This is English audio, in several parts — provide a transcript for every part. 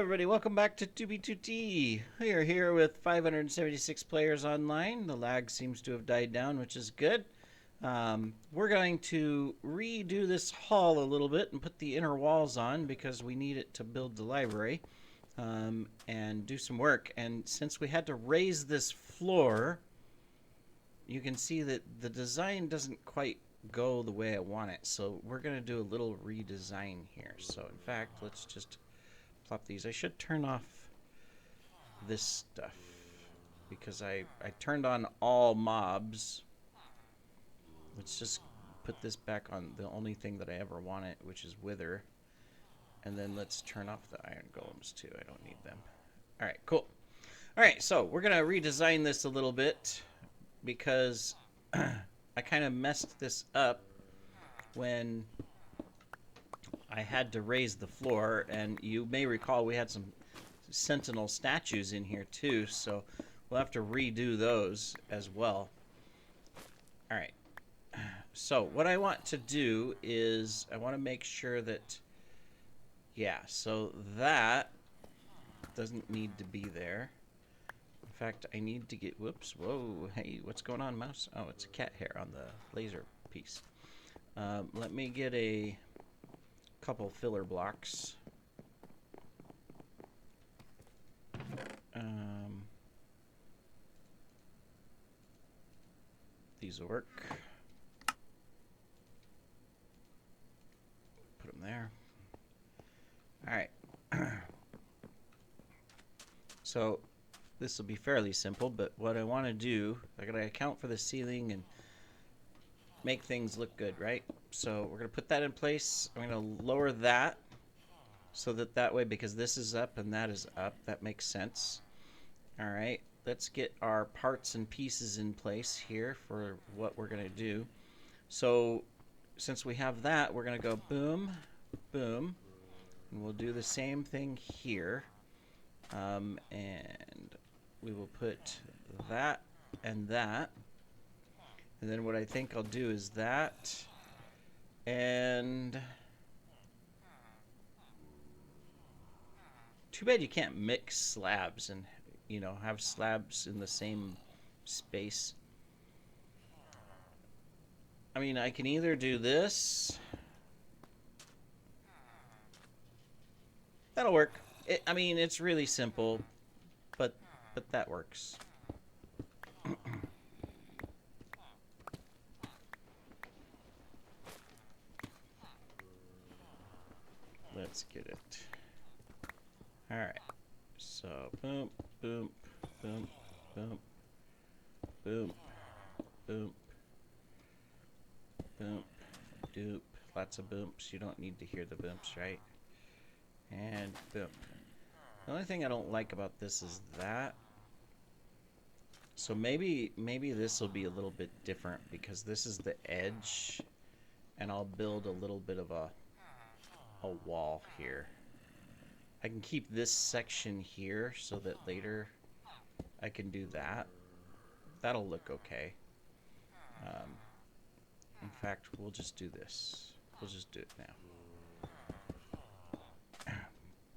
everybody, welcome back to 2B2T. We are here with 576 players online. The lag seems to have died down, which is good. We're going to redo this hall a little bit and put the inner walls on because we need it to build the library and do some work. And since we had to raise this floor, you can see that the design doesn't quite go the way I want it. So we're going to do a little redesign here. So in fact, let's just plop these. I should turn off this stuff because I turned on all mobs. Let's just put this back on the only thing that I ever wanted, which is wither. And then let's turn off the iron golems too. I don't need them. All right, cool. All right, so we're going to redesign this a little bit because I kind of messed this up when I had to raise the floor, and you may recall we had some sentinel statues in here too, so we'll have to redo those as well. All right, so what I want to do is I want to make sure that, yeah, so that doesn't need to be there. In fact, I need to get, whoops, whoa, hey, what's going on, mouse? Oh, it's a cat hair on the laser piece. Let me get a couple filler blocks. These will work. Put them there. All right. So this will be fairly simple, but what I want to do, I got to account for the ceiling and make things look good, right? So we're going to put that in place. I'm going to lower that so that way, because this is up and that is up, that makes sense. All right, let's get our parts and pieces in place here for what we're going to do. So since we have that, we're going to go boom, boom, and we'll do the same thing here. And we will put that and that. And then what I think I'll do is that, and too bad you can't mix slabs and, you know, have slabs in the same space. I mean, I can either do this. That'll work. I mean, it's really simple, but that works. Let's get it. All right. So boom, boom, boom, boom, boom, boom, boom, doop. Lots of booms. You don't need to hear the booms, right? And boom. The only thing I don't like about this is that. So maybe this will be a little bit different because this is the edge, and I'll build a little bit of a wall here. I can keep this section here so that later I can do that. That'll look okay. In fact, we'll just do this. We'll just do it now.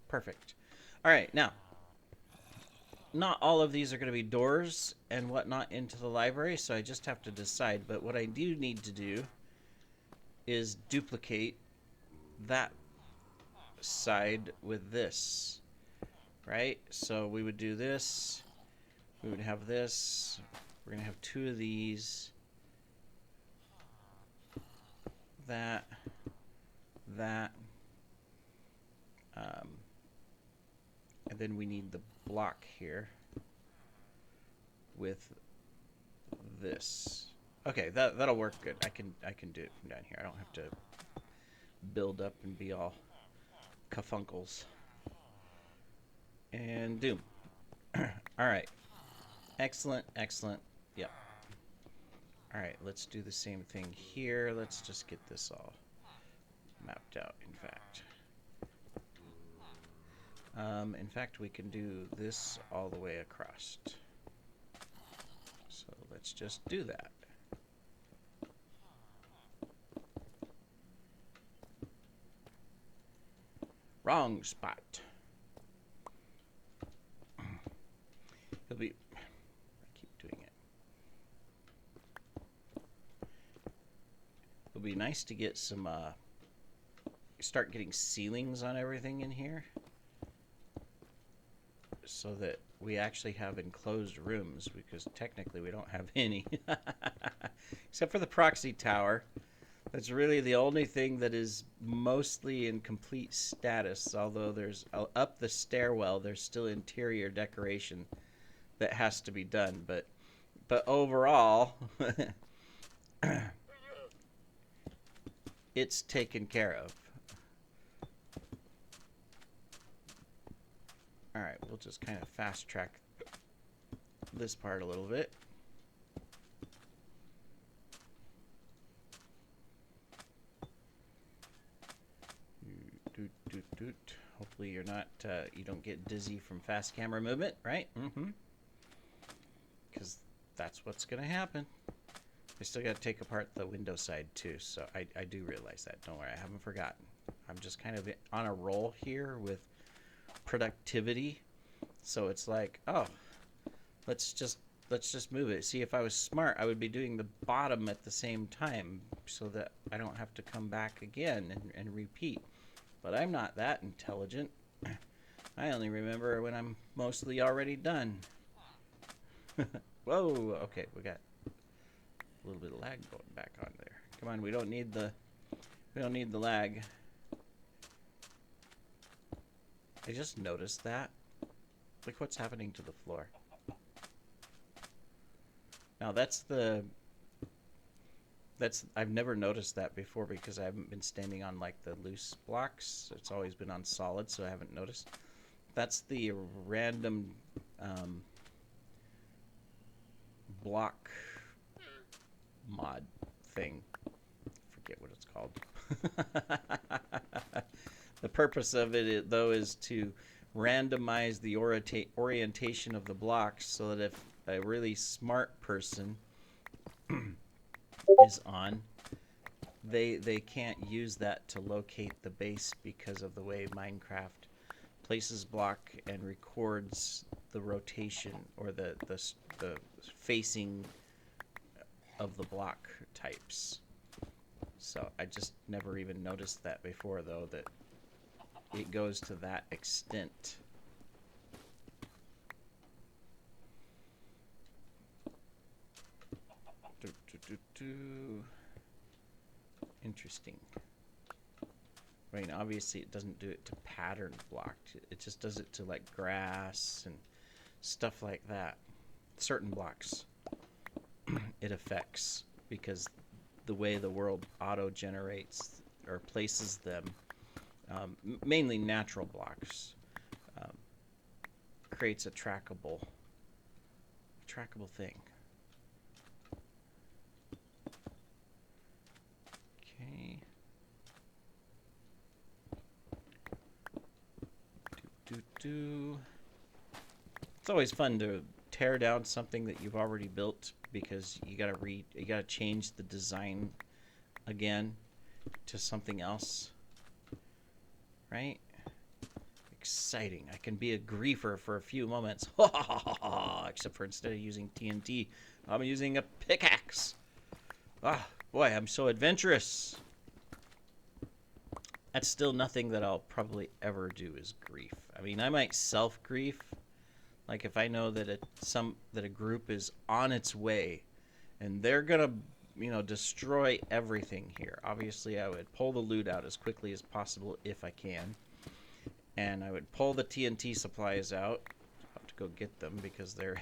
Perfect. All right, now, not all of these are going to be doors and whatnot into the library, so I just have to decide. But what I do need to do is duplicate that side with this, right? So we would do this, we would have this, we're gonna have two of these, that, and then we need the block here with this. Okay, that'll work good. I can do it from down here. I don't have to build up and be all kafunkles. And doom. All right. Excellent, excellent. Yep. All right, let's do the same thing here. Let's just get this all mapped out, in fact. In fact, we can do this all the way across. So let's just do that. Wrong spot. be nice to get some, start getting ceilings on everything in here so that we actually have enclosed rooms, because technically we don't have any. Except for the proxy tower. That's really the only thing that is mostly in complete status, although there's up the stairwell there's still interior decoration that has to be done, but overall it's taken care of. All right, we'll just kind of fast track this part a little bit. Hopefully you're not, you don't get dizzy from fast camera movement, right? Because that's what's going to happen. I still got to take apart the window side too, so I do realize that. Don't worry, I haven't forgotten. I'm just kind of on a roll here with productivity, so it's like, oh, let's just move it. See, if I was smart, I would be doing the bottom at the same time so that I don't have to come back again and repeat. But I'm not that intelligent. I only remember when I'm mostly already done. Whoa, okay, we got a little bit of lag going back on there. Come on, we don't need the lag. I just noticed that. Look what's happening to the floor. Now I've never noticed that before because I haven't been standing on like the loose blocks. It's always been on solid, so I haven't noticed. That's the random block mod thing. Forget what it's called. The purpose of it, though, is to randomize the orientation of the blocks so that if a really smart person is on, they can't use that to locate the base because of the way Minecraft places block and records the rotation or the facing of the block types. So I just never even noticed that before, though, that it goes to that extent. Interesting. I mean, obviously it doesn't do it to pattern block. It just does it to like grass and stuff like that. Certain blocks it affects because the way the world auto-generates or places them, mainly natural blocks, creates a trackable thing. Okay. It's always fun to tear down something that you've already built because you gotta change the design again to something else, right? Exciting. I can be a griefer for a few moments. Except for instead of using TNT, I'm using a pickaxe. Ah, boy, I'm so adventurous. That's still nothing that I'll probably ever do is grief. I mean, I might self-grief. Like if I know that a group is on its way and they're gonna, destroy everything here. Obviously, I would pull the loot out as quickly as possible if I can. And I would pull the TNT supplies out. I'll have to go get them because the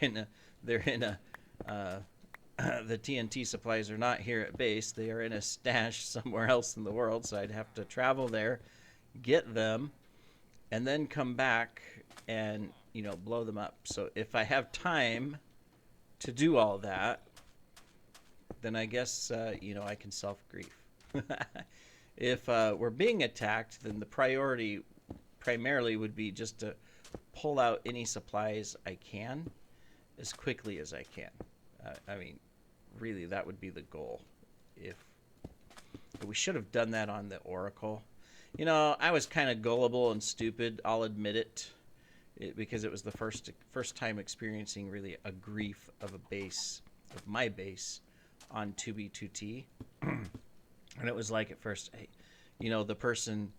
TNT supplies are not here at base. They are in a stash somewhere else in the world, so I'd have to travel there, get them, and then come back and, blow them up. So if I have time to do all that, then I guess, I can self-grief. If we're being attacked, then the priority primarily would be just to pull out any supplies I can as quickly as I can. I mean, really, that would be the goal. If we should have done that on the Oracle. I was kind of gullible and stupid, I'll admit it, because it was the first time experiencing really a grief of my base on 2B2T. And it was like at first, hey, you know, the person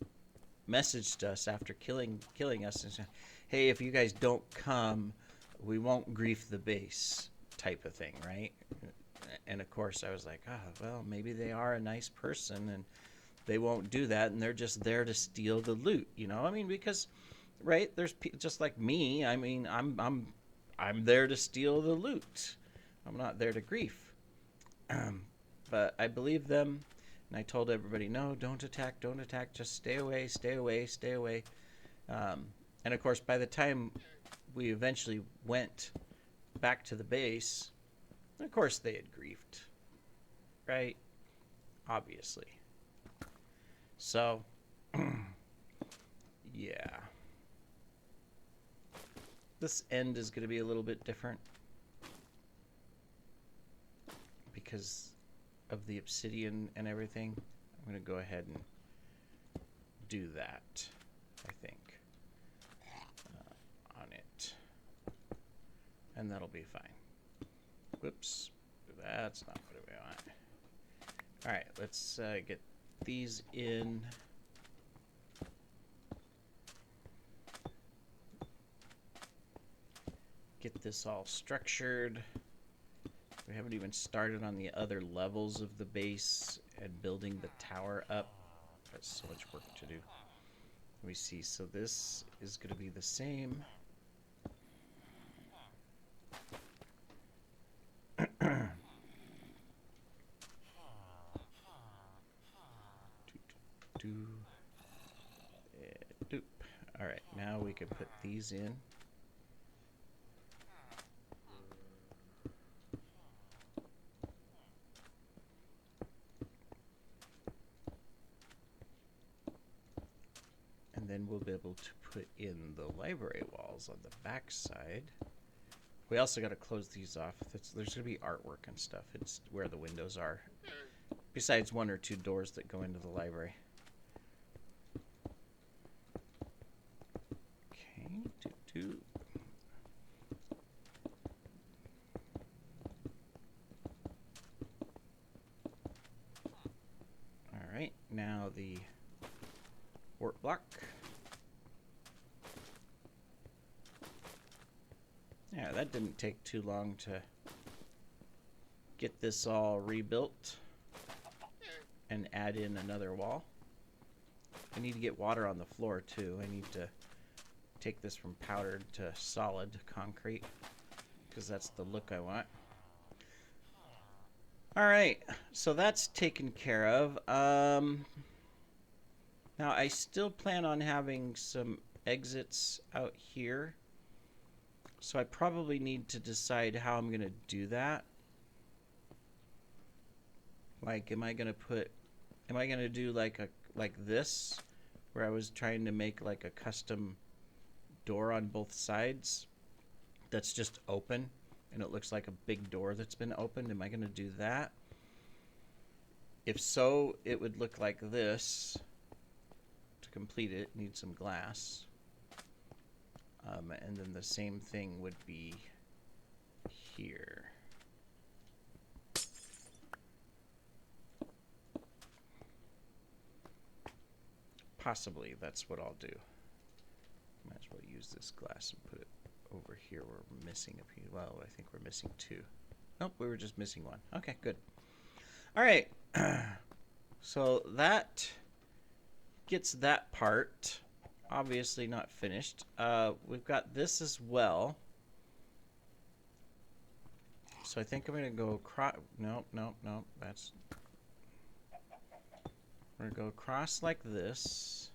messaged us after killing us and said, "Hey, if you guys don't come, we won't grief the base," type of thing, right? And of course, I was like, "Oh, well, maybe they are a nice person and they won't do that, and they're just there to steal the loot." You know, I mean, because right there's just like me. I mean, I'm there to steal the loot. I'm not there to grief. But I believed them, and I told everybody, no, don't attack, just stay away, stay away, stay away. And of course, by the time we eventually went back to the base, of course they had griefed, right? Obviously. So, yeah. This end is going to be a little bit different because of the obsidian and everything. I'm going to go ahead and do that, I think, on it. And that'll be fine. Whoops. That's not what we want. Alright, let's get these in. Get this all structured. We haven't even started on the other levels of the base and building the tower up. That's so much work to do. Let me see. So this is going to be the same. All right, now we can put these in. And then we'll be able to put in the library walls on the back side. We also got to close these off. There's going to be artwork and stuff. It's where the windows are. Besides one or two doors that go into the library. Okay, All right, now the wart block. Yeah, that didn't take too long to get this all rebuilt and add in another wall. I need to get water on the floor too. I need to take this from powdered to solid concrete because that's the look I want. All right, so that's taken care of. Now I still plan on having some exits out here. So I probably need to decide how I'm going to do that. Like, am I going to do like this, where I was trying to make like a custom door on both sides that's just open and it looks like a big door that's been opened? Am I going to do that? If so, it would look like this. To complete it, need some glass. And then the same thing would be here. Possibly that's what I'll do. Might as well use this glass and put it over here. We're missing a piece. Well, I think we're missing two. Nope, we were just missing one. Okay, good. All right. So that gets that part. Obviously not finished. We've got this as well. So I think I'm going to go across. No. That's. We're going to go across like this.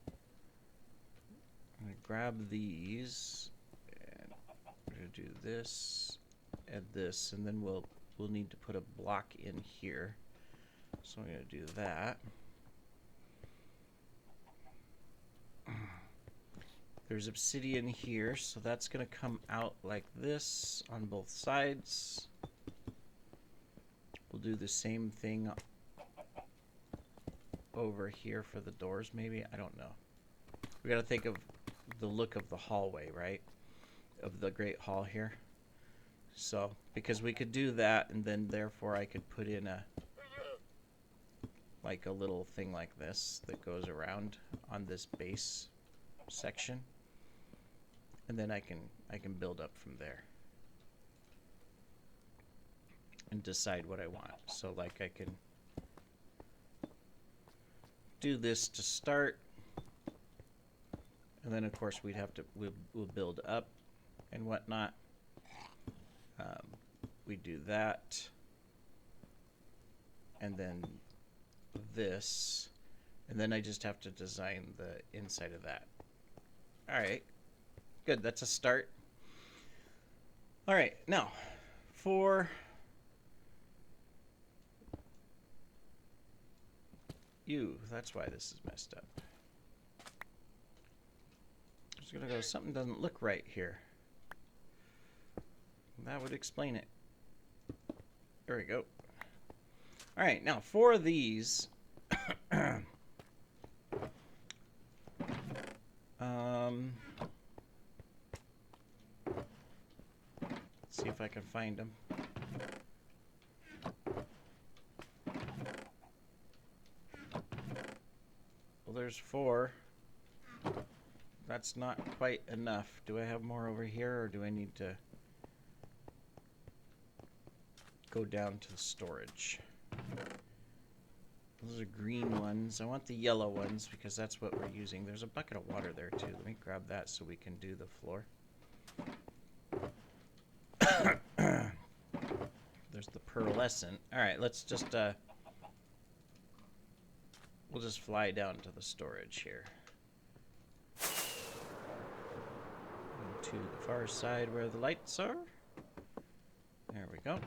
I'm going to grab these. And we're going to do this and this. And then we'll need to put a block in here. So I'm going to do that. There's obsidian here, so that's going to come out like this on both sides. We'll do the same thing over here for the doors, maybe. I don't know. We got to think of the look of the hallway, right? Of the Great Hall here. So, because we could do that, and then therefore I could put in a like a little thing like this that goes around on this base section, and then I can build up from there and decide what I want. So like I can do this to start, and then of course we'll build up and whatnot. We do that, and then this, and then I just have to design the inside of that. All right, good. That's a start. All right, now for you, that's why this is messed up. I'm just gonna go, something doesn't look right here. That would explain it. There we go. All right, now for these, let's see if I can find them. Well, there's 4. That's not quite enough. Do I have more over here, or do I need to go down to the storage? Those are green ones. I want the yellow ones because that's what we're using. There's a bucket of water there too. Let me grab that so we can do the floor. There's the pearlescent. All right, let's just we'll just fly down to the storage here. To the far side where the lights are. There we go.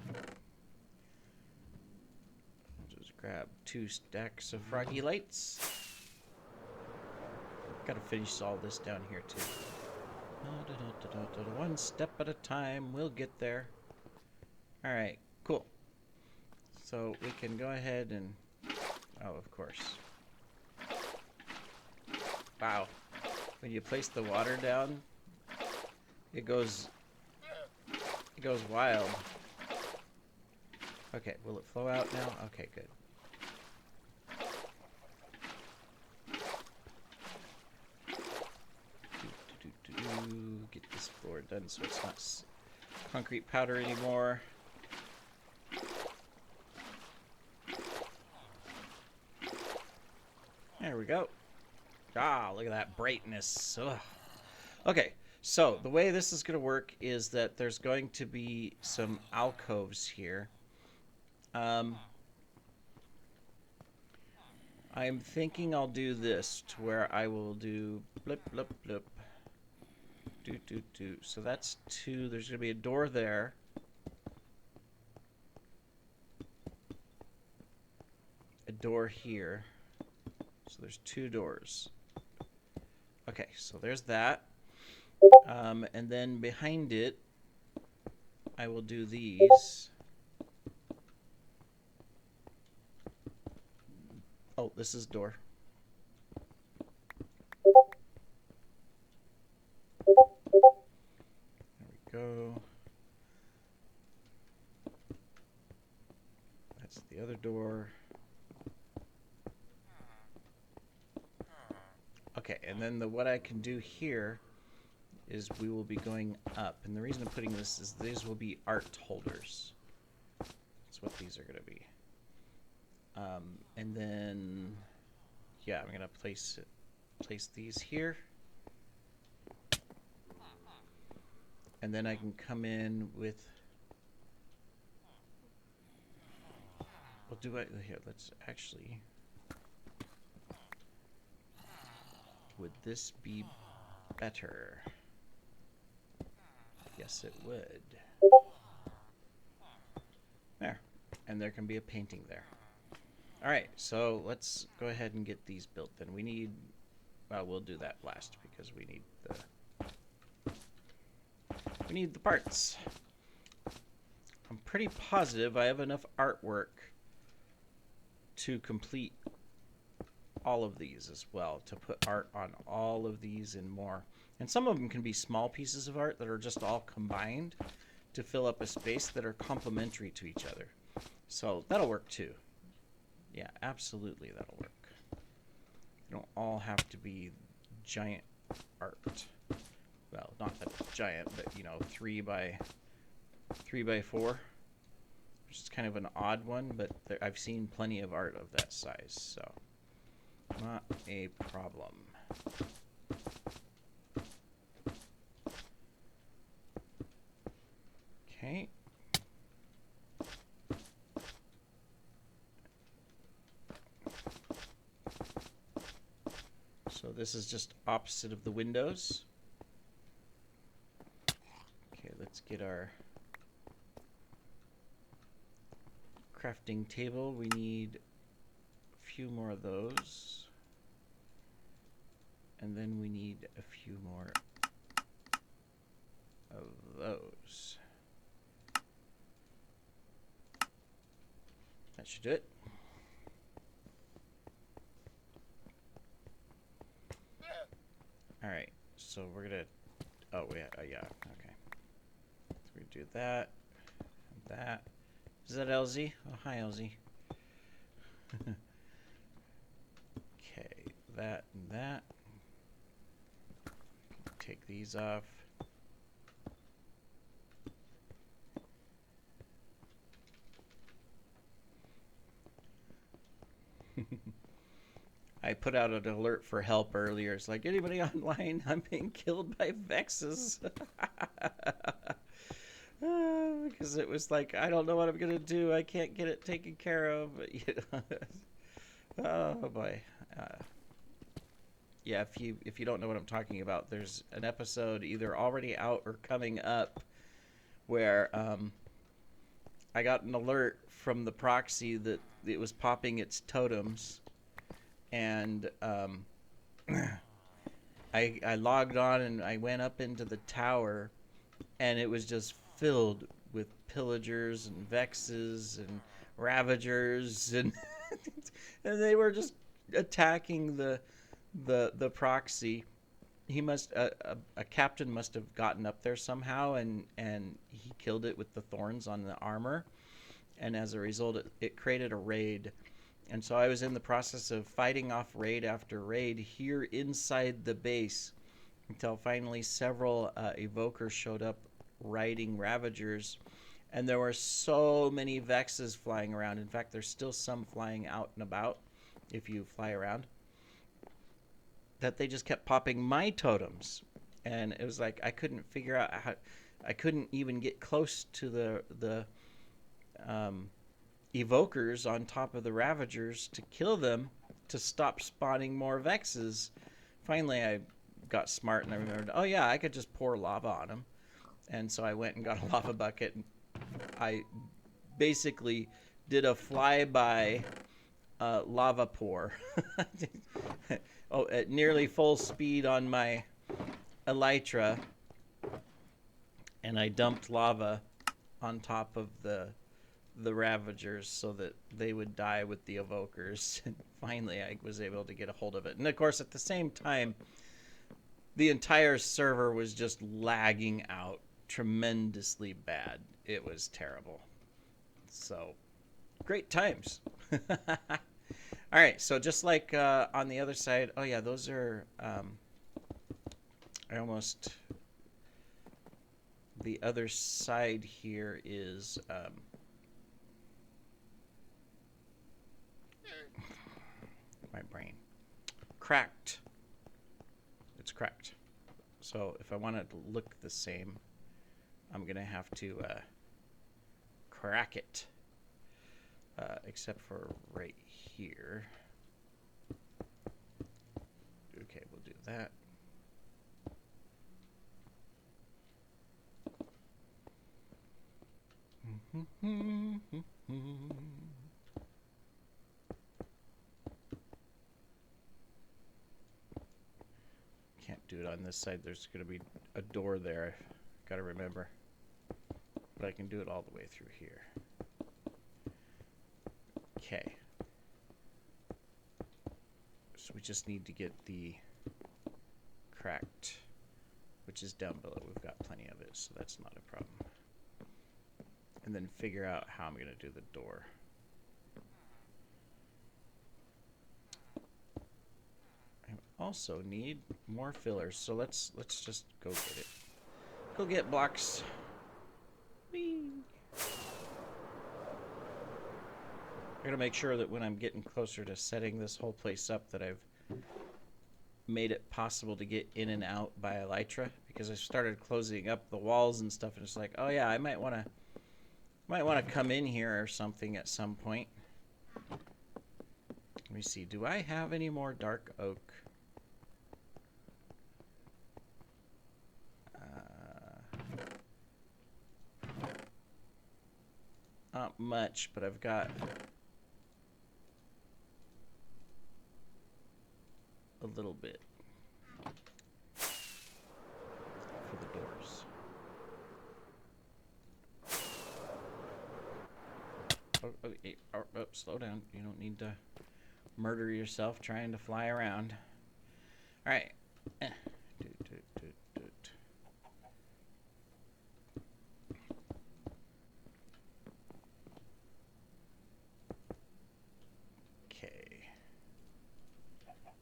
Just grab 2 stacks of froggy lights. Gotta finish all this down here too. One step at a time, we'll get there. Alright, cool. So we can go ahead and, oh, of course. Wow. When you place the water down, it goes wild. Okay, will it flow out now? Okay, good. Get this floor done so it's not concrete powder anymore. There we go. Ah, look at that brightness. Ugh. Okay, so the way this is going to work is that there's going to be some alcoves here. I'm thinking I'll do this to where I will do blip, blip, blip. Do. So that's 2. There's going to be a door there. A door here. So there's 2 doors. Okay, so there's that. And then behind it, I will do these. Oh, this is door. There we go. That's the other door. Okay, and then what I can do here is we will be going up. And the reason I'm putting this is these will be art holders. That's what these are going to be. And then, yeah, I'm going to place these here. And then I can come in with, here, let's actually, would this be better? Yes, it would. There. And there can be a painting there. Alright, so let's go ahead and get these built then. We need, well, we'll do that last because we need the parts. I'm pretty positive I have enough artwork to complete all of these as well, to put art on all of these and more. And some of them can be small pieces of art that are just all combined to fill up a space that are complementary to each other. So that'll work too. Yeah, absolutely, that'll work. They don't all have to be giant art. Well, not that giant, but you know, 3 by 4, which is kind of an odd one, but I've seen plenty of art of that size, so not a problem. Okay. So this is just opposite of the windows. Okay, let's get our crafting table. We need a few more of those. And then we need a few more of those. That should do it. All right, so we're gonna. Oh yeah, yeah. Okay. So we do that. And that. Is that LZ? Oh, hi LZ. Okay, that and that. Take these off. I put out an alert for help earlier. It's like, anybody online? I'm being killed by Vexes. Because it was like, I don't know what I'm going to do. I can't get it taken care of. Oh, boy. Yeah, if you don't know what I'm talking about, there's an episode either already out or coming up where I got an alert from the proxy that it was popping its totems, and I logged on and I went up into the tower, and it was just filled with pillagers and vexes and ravagers, and and they were just attacking the proxy. He must a captain must have gotten up there somehow, and he killed it with the thorns on the armor, and as a result it created a raid. And so I was in the process of fighting off raid after raid here inside the base until finally several evokers showed up riding ravagers, and there were so many vexes flying around. In fact, there's still some flying out and about if you fly around, that they just kept popping my totems. And it was like I couldn't figure out how. I couldn't even get close to the evokers on top of the ravagers to kill them, to stop spawning more vexes. Finally I got smart and I remembered, oh yeah, I could just pour lava on them. And so I went and got a lava bucket, and I basically did a flyby lava pour. Oh, at nearly full speed on my elytra, and I dumped lava on top of the ravagers so that they would die with the evokers. And finally I was able to get a hold of it. And of course at the same time the entire server was just lagging out tremendously bad. It was terrible. So great times. All right, so just like on the other side, oh yeah, those are I almost, the other side here is my brain cracked. It's cracked. So if I want it to look the same, I'm gonna have to crack it. Except for right here. Okay, we'll do that. Can't do it on this side. There's going to be a door there. Got to remember. But I can do it all the way through here. Okay. So we just need to get the cracked, which is down below. We've got plenty of it, so that's not a problem. And then figure out how I'm going to do the door. also need more fillers. So let's just go get it. Go get blocks. Whee! I gotta make sure that when I'm getting closer to setting this whole place up that I've made it possible to get in and out by elytra, because I started closing up the walls and stuff, and it's like, oh yeah, I might want to come in here or something at some point. Let me see, do I have any more dark oak? Not much, but I've got a little bit for the doors. Oh, slow down. You don't need to murder yourself trying to fly around. All right. Okay.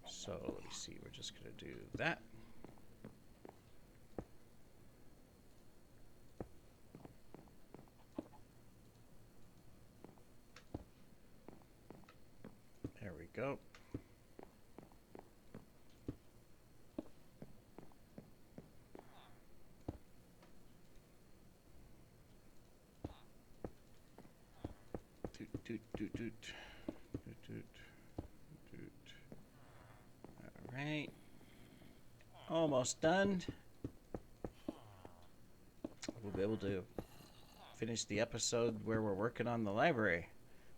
So let me see. We're just going to do that. There we go. All right. Almost done. We'll be able to finish the episode where we're working on the library.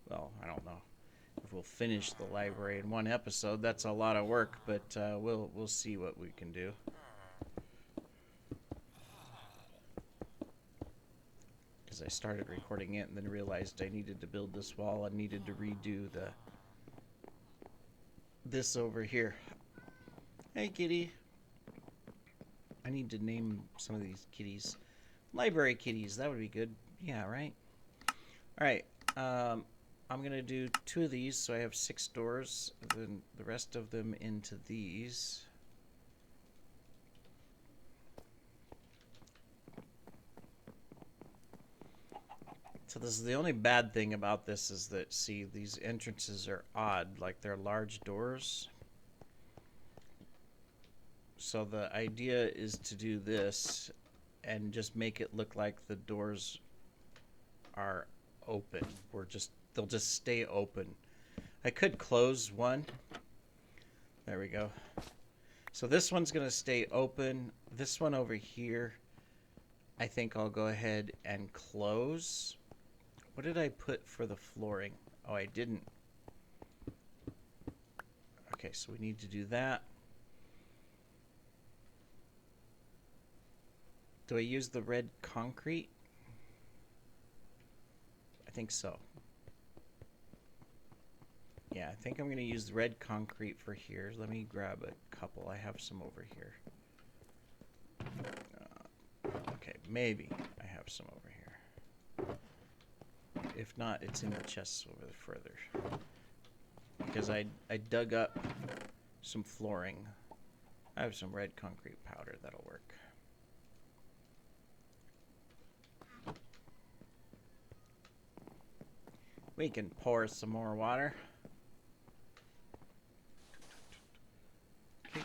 Well, I don't know if we'll finish the library in one episode. That's a lot of work, but we'll see what we can do. Because I started recording it and then realized I needed to build this wall. I needed to redo this over here. Hey, kitty. I need to name some of these kitties. Library kitties, that would be good. Yeah, right? Alright, I'm going to do 2 of these, so I have 6 doors. Then the rest of them into these. So this is the only bad thing about this is that, see, these entrances are odd, like they're large doors. So the idea is to do this and just make it look like the doors are open. They'll just stay open. I could close one. There we go. So this one's gonna stay open. This one over here, I think I'll go ahead and close. What did I put for the flooring? Oh, I didn't. Okay, so we need to do that. Do I use the red concrete? I think so. Yeah, I think I'm going to use the red concrete for here. Let me grab a couple. I have some over here. Okay, maybe I have some over here. If not, it's in the chests over the further. Because I dug up some flooring. I have some red concrete powder that'll work. We can pour some more water. Okay.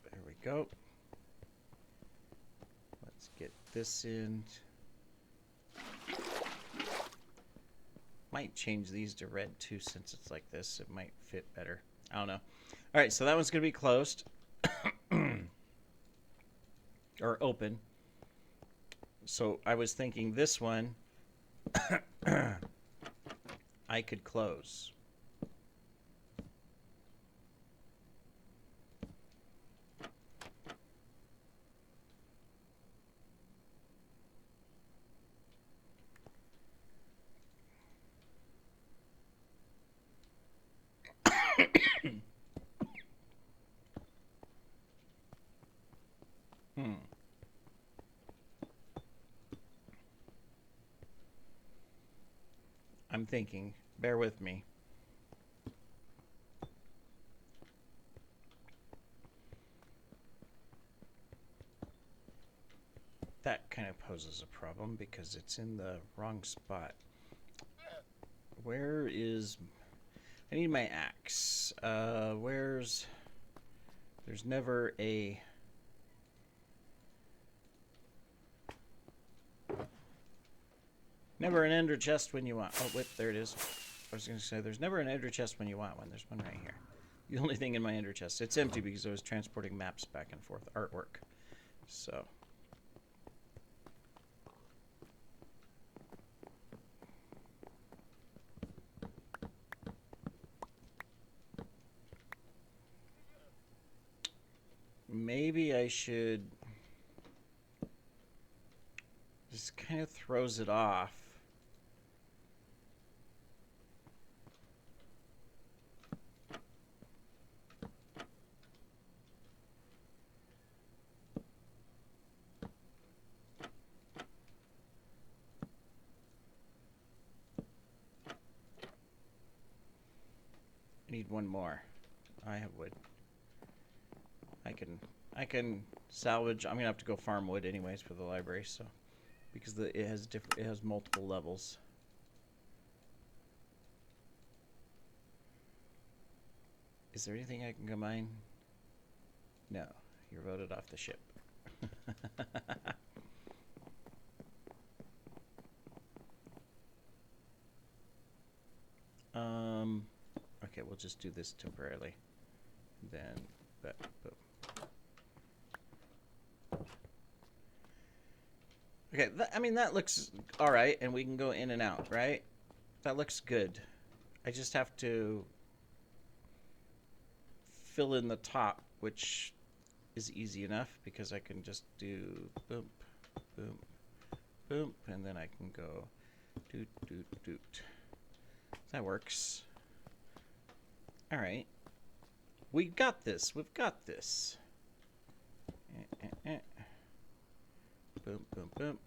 There we go. Let's get this in. Might change these to red too, since it's like this. It might fit better. I don't know. All right, so that one's going to be closed. Or open. So I was thinking this one I could close. I'm thinking. Bear with me. that kind of poses a problem because it's in the wrong spot. Where is... I need my axe. Where's... There's never a... Never an ender chest when you want... Oh, wait, there it is. I was going to say, there's never an ender chest when you want one. There's one right here. The only thing in my ender chest. It's empty because I was transporting maps back and forth. Artwork. So... Maybe I should... This kind of throws it off. I need one more. I have wood. I can salvage. I'm gonna have to go farm wood anyways for the library, so because it has multiple levels. Is there anything I can combine? No, you're voted off the ship. Okay, we'll just do this temporarily. Then, boom. Okay, I mean, that looks all right, and we can go in and out, right? That looks good. I just have to fill in the top, which is easy enough because I can just do boom, boom, boom, and then I can go doot, doot, doot. That works. All right. We got this. We've got this. Boom, boom, boom.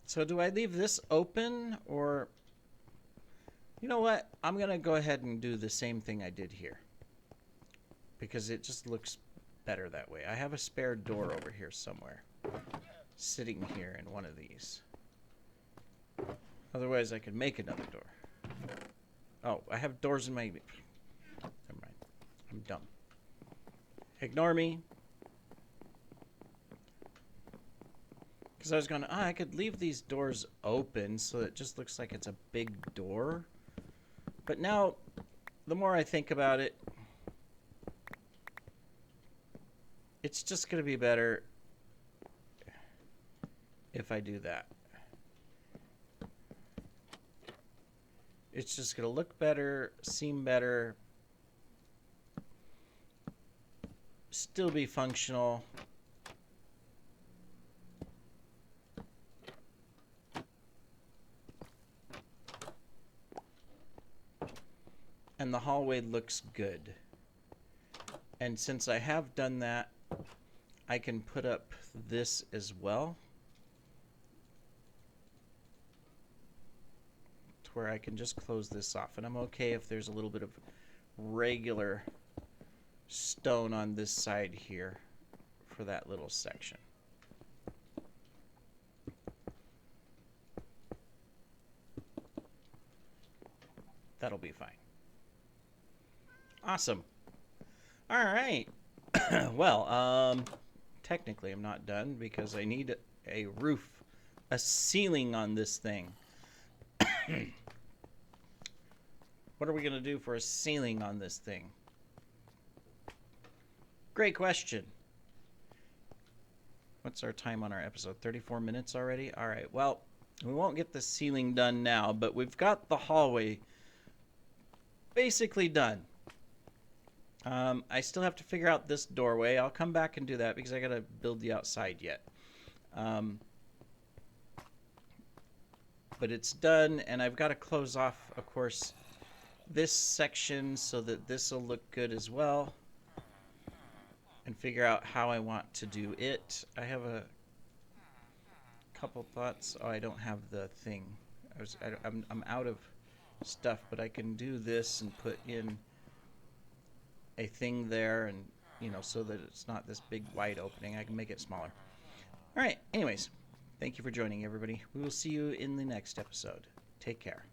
So do I leave this open or... You know what? I'm going to go ahead and do the same thing I did here. Because it just looks better that way. I have a spare door over here somewhere. Sitting here in one of these. Otherwise I could make another door. Oh, I have doors in my... Never mind. I'm dumb. Ignore me. Because I was going, I could leave these doors open so it just looks like it's a big door. But now, the more I think about it, it's just going to be better if I do that. It's just going to look better, seem better, still be functional. And the hallway looks good. And since I have done that, I can put up this as well. To where I can just close this off. And I'm okay if there's a little bit of regular stone on this side here for that little section. That'll be fine. Awesome. All right. Well, technically I'm not done because I need a roof, a ceiling on this thing. What are we going to do for a ceiling on this thing? Great question. What's our time on our episode? 34 minutes already? All right. Well, we won't get the ceiling done now, but we've got the hallway basically done. I still have to figure out this doorway. I'll come back and do that because I got to build the outside yet. But it's done, and I've got to close off, of course, this section so that this will look good as well. And figure out how I want to do it. I have a couple thoughts. Oh, I don't have the thing. I'm out of stuff, but I can do this and put in a thing there, and you know, so that it's not this big wide opening. I can make it smaller. All right. Anyways, thank you for joining, everybody. We will see you in the next episode. Take care.